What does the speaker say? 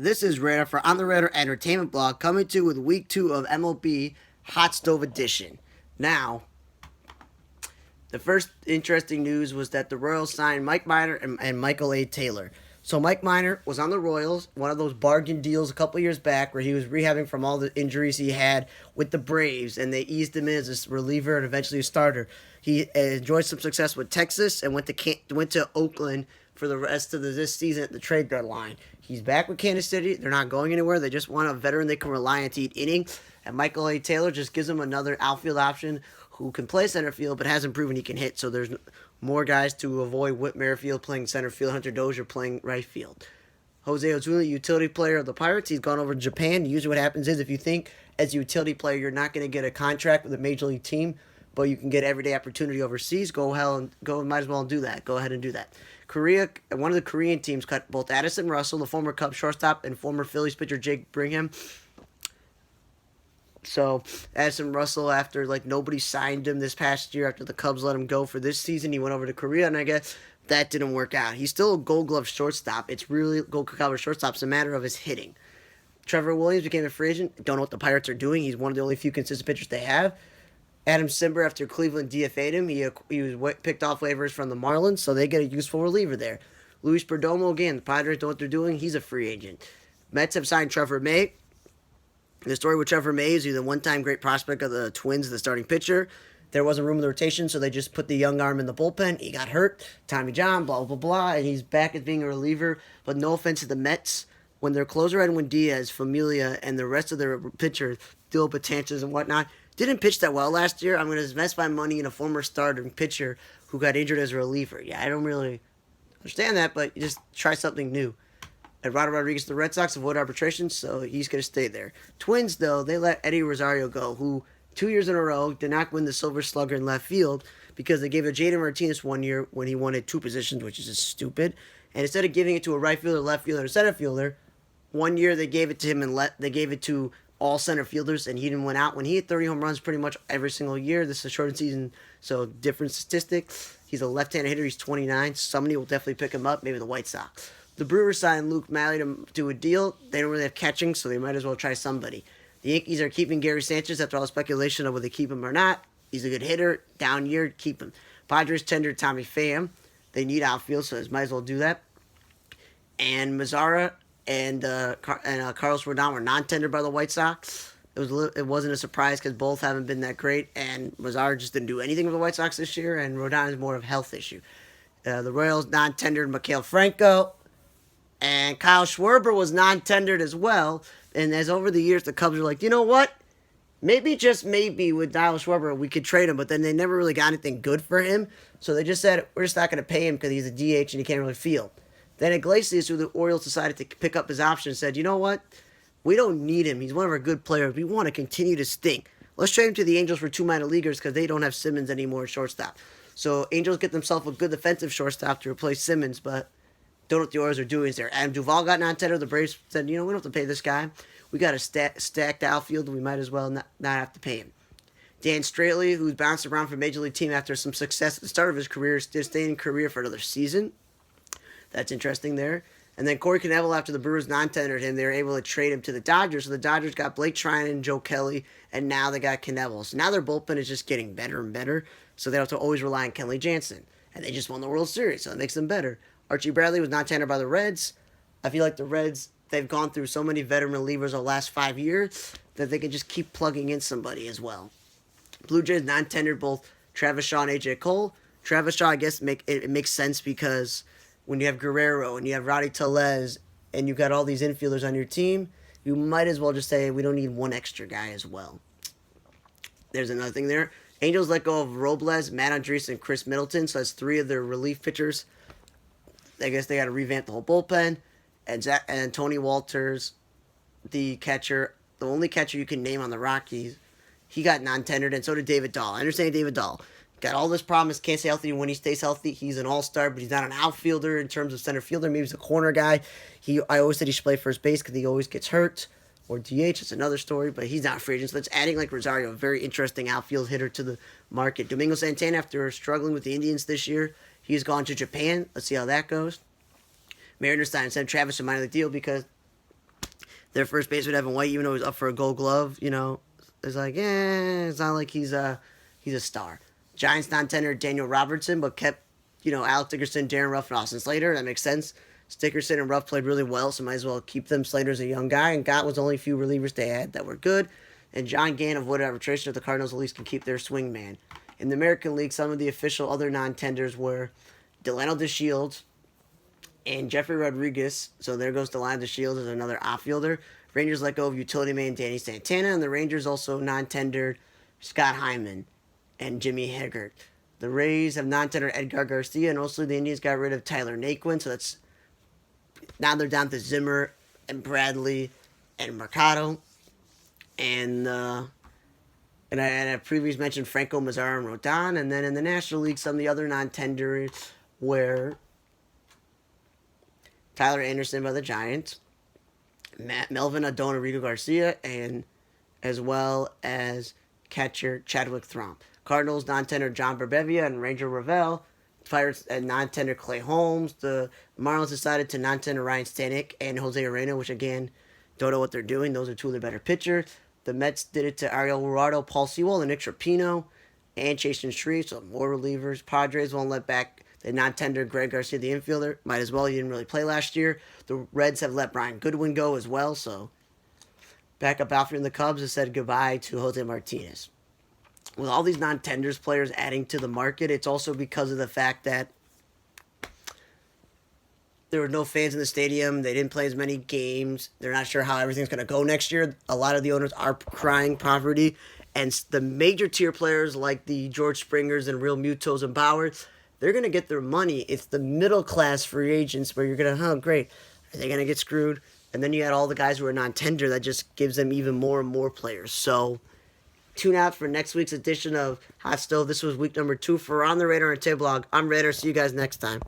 This is Radar for On the Radar Entertainment Blog coming to you with week 2 of MLB Hotstove Edition. Now, the first interesting news was that the Royals signed Mike Minor and Michael A. Taylor. So Mike Minor was on the Royals, one of those bargain deals a couple years back where he was rehabbing from all the injuries he had with the Braves, and they eased him in as a reliever and eventually a starter. He enjoyed some success with Texas and went to Oakland for the rest of this season at the trade deadline. He's back with Kansas City. They're not going anywhere. They just want a veteran they can rely on to eat innings. And Michael A. Taylor just gives them another outfield option who can play center field but hasn't proven he can hit. So there's more guys to avoid Whit Merrifield playing center field, Hunter Dozier playing right field. Jose Ozuna, utility player of the Pirates, he's gone over to Japan. Usually what happens is if you think as a utility player you're not going to get a contract with a major league team, but you can get everyday opportunity overseas, might as well do that. Go ahead and do that. Korea, one of the Korean teams cut both Addison Russell, the former Cubs shortstop, and former Phillies pitcher Jake Brigham. So Addison Russell, after nobody signed him this past year, after the Cubs let him go for this season, he went over to Korea, and I guess that didn't work out. He's still a Gold Glove shortstop. It's really Gold Glove shortstop. It's a matter of his hitting. Trevor Williams became a free agent. Don't know what the Pirates are doing. He's one of the only few consistent pitchers they have. Adam Simber, after Cleveland DFA'd him, he was picked off waivers from the Marlins, so they get a useful reliever there. Luis Perdomo, again, the Padres don't know what they're doing. He's a free agent. Mets have signed Trevor May. The story with Trevor May is he's a one-time great prospect of the Twins, the starting pitcher. There wasn't room in the rotation, so they just put the young arm in the bullpen. He got hurt. Tommy John, blah, blah, blah, and he's back as being a reliever. But no offense to the Mets, when their closer Edwin Diaz, Familia, and the rest of their pitchers, Dill Betances and whatnot, didn't pitch that well last year. I'm going to invest my money in a former starting pitcher who got injured as a reliever. Yeah, I don't really understand that, but you just try something new. Eduardo Rodriguez, the Red Sox, avoid arbitration, so he's going to stay there. Twins, though, they let Eddie Rosario go, who 2 years in a row did not win the Silver Slugger in left field because they gave it to Jaden Martinez 1 year when he wanted 2 positions, which is just stupid. And instead of giving it to a right fielder, left fielder, and center fielder, 1 year they gave it to him and they gave it to all center fielders, and he didn't win out. When he hit 30 home runs pretty much every single year, this is a shortened season, so different statistic. He's a left-handed hitter. He's 29. Somebody will definitely pick him up, maybe the White Sox. The Brewers signed Luke Malley to do a deal. They don't really have catching, so they might as well try somebody. The Yankees are keeping Gary Sanchez after all the speculation of whether they keep him or not. He's a good hitter. Down year, keep him. Padres tendered Tommy Pham. They need outfield, so they might as well do that. And Mazzara and Carlos Rodon were non-tendered by the White Sox. It wasn't a surprise because both haven't been that great, and Mazzara just didn't do anything with the White Sox this year, and Rodon is more of a health issue. The Royals non-tendered Maikel Franco, and Kyle Schwarber was non-tendered as well. And as over the years, the Cubs were like, you know what? Maybe, just maybe, with Kyle Schwarber, we could trade him, but then they never really got anything good for him, so they just said, we're just not going to pay him because he's a DH and he can't really field. Then Iglesias, who the Orioles decided to pick up his option, said, you know what? We don't need him. He's one of our good players. We want to continue to stink. Let's trade him to the Angels for 2 minor leaguers because they don't have Simmons anymore at shortstop. So Angels get themselves a good defensive shortstop to replace Simmons, but don't know what the Orioles are doing there. Adam Duvall got non-tendered. The Braves said, you know, we don't have to pay this guy. We got a stacked outfield, and we might as well not have to pay him. Dan Straley, who's bounced around from Major League team after some success at the start of his career, is still staying in Korea for another season. That's interesting there. And then Corey Knebel, after the Brewers non-tendered him, they were able to trade him to the Dodgers. So the Dodgers got Blake Trinan and Joe Kelly, and now they got Knebel. So now their bullpen is just getting better and better. So they don't have to always rely on Kenley Jansen. And they just won the World Series, so it makes them better. Archie Bradley was non-tendered by the Reds. I feel like the Reds, they've gone through so many veteran relievers the last 5 years that they can just keep plugging in somebody as well. Blue Jays non-tendered both Travis Shaw and A.J. Cole. Travis Shaw, I guess, it makes sense because when you have Guerrero and you have Rowdy Tellez and you've got all these infielders on your team, you might as well just say we don't need one extra guy as well. There's another thing there. Angels let go of Robles, Matt Andres, and Chris Middleton, so that's 3 of their relief pitchers. I guess they got to revamp the whole bullpen. And Tony Walters, the catcher, the only catcher you can name on the Rockies, he got non-tendered, and so did David Dahl. I understand David Dahl got all this promise, can't stay healthy. When he stays healthy, he's an all-star, but he's not an outfielder in terms of center fielder. Maybe he's a corner guy. I always said he should play first base because he always gets hurt. Or DH, it's another story, but he's not a free agent. So that's adding, like Rosario, a very interesting outfield hitter to the market. Domingo Santana, after struggling with the Indians this year, he's gone to Japan. Let's see how that goes. Mariners signed Travis a minor league deal because Their first baseman, Evan White, even though he's up for a gold glove, it's like, it's not like he's a star. Giants non-tender Daniel Robertson, but kept, Alex Dickerson, Darren Ruff, and Austin Slater. That makes sense. Dickerson and Ruff played really well, so might as well keep them. Slater's a young guy, and Gott was only a few relievers they had that were good. And John Gant avoided arbitration, if the Cardinals at least can keep their swing man. In the American League, some of the official other non-tenders were Delano DeShields and Jeffrey Rodriguez. So there goes Delano DeShields as another outfielder. Rangers let go of utility man Danny Santana, and the Rangers also non-tendered Scott Hyman and Jimmy Haggard. The Rays have non-tendered Edgar Garcia, and also the Indians got rid of Tyler Naquin, so that's now they're down to Zimmer and Bradley and Mercado. And I previously mentioned Franco, Mazzara, and Rodon. And then in the National League, some of the other non-tenders were Tyler Anderson by the Giants, Melvin Adona, Rigo Garcia, and as well as catcher Chadwick Thrum. Cardinals non-tender John Berbevia and Ranger Ravel. Pirates and non-tender Clay Holmes. The Marlins decided to non-tender Ryan Stanek and Jose Arena, which again, don't know what they're doing. Those are two of the better pitchers. The Mets did it to Ariel Lorado, Paul Sewell, and Nick Trapino, and Chasen Shreve, so more relievers. Padres won't let back the non-tender Greg Garcia, the infielder. Might as well, he didn't really play last year. The Reds have let Brian Goodwin go as well, so backup outfielder in the Cubs has said goodbye to Jose Martinez. With all these non-tenders players adding to the market, it's also because of the fact that there were no fans in the stadium. They didn't play as many games. They're not sure how everything's going to go next year. A lot of the owners are crying poverty. And the major tier players like the George Springers and Real Mutos and Bowers, they're going to get their money. It's the middle class free agents where you're going to, great. Are they going to get screwed? And then you had all the guys who are non-tender. That just gives them even more and more players. So tune out for next week's edition of Hot Stove. This was week number 2 for On the Radar and Tay Blog. I'm Radar. See you guys next time.